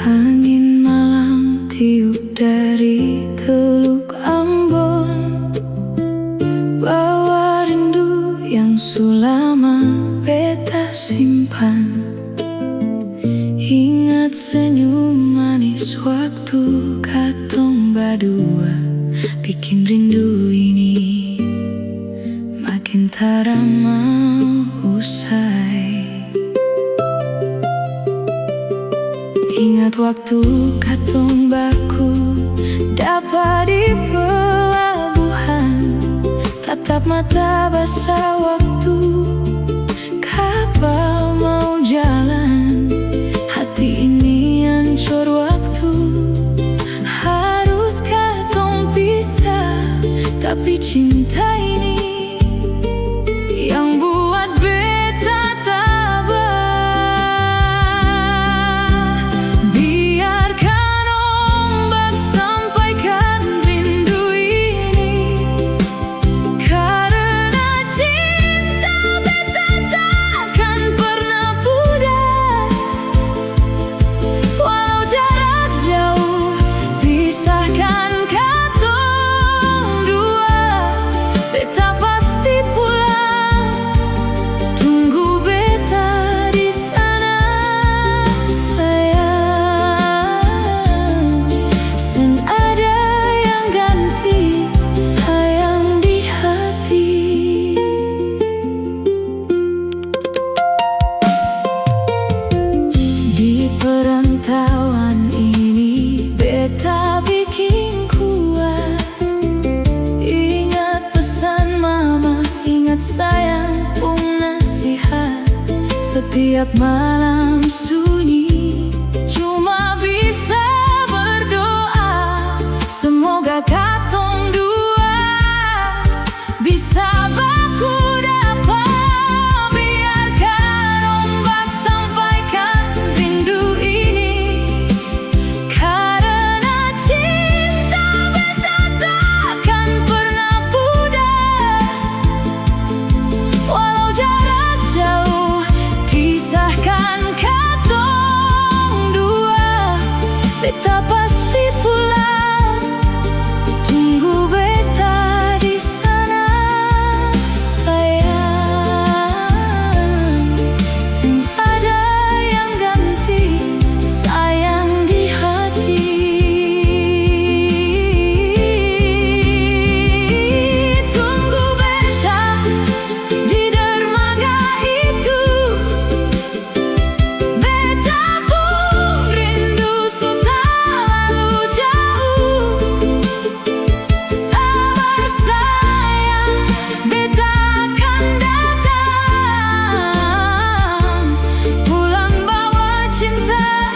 Angin malam tiup dari Teluk Ambon, bawa rindu yang sulama beta simpan. Ingat senyum manis waktu katong badua, bikin rindu ini makin tara mau usai. Ingat waktu katong baku dapat di pelabuhan, tatap mata basah waktu kapal mau jalan. Hati ini hancur waktu harus katong pisah, tapi cinta ini yang buat beta tabah. Biarkan ombak sampaikan rindu ini, karena cinta beta takkan pernah pudar. Walau jarak jauh pisahkan katong dua, beta pasti pulang. Tunggu beta di sana sayang. Sen ada yang ganti sayang di hati. Di perantauan ini beta bikin kuat. Ingat pesan mama, ingat sayang pung nasihat. Setiap malam sunyi cuma bisa berdoa, semoga katong dua bisa baku dapat. Biarkan ombak sampaikan rindu ini, karena cinta beta takkan pernah pudar. Walau jarak jauh pisahkan katong dua, beta pasti pulang. Tunggu beta di sana sayang. Sen ada yang ganti sayang di hati. Tunggu beta di dermaga itu, beta pun rindu sudah lalu jauh. Sabar sayang, beta akan datang, pulang bawa cinta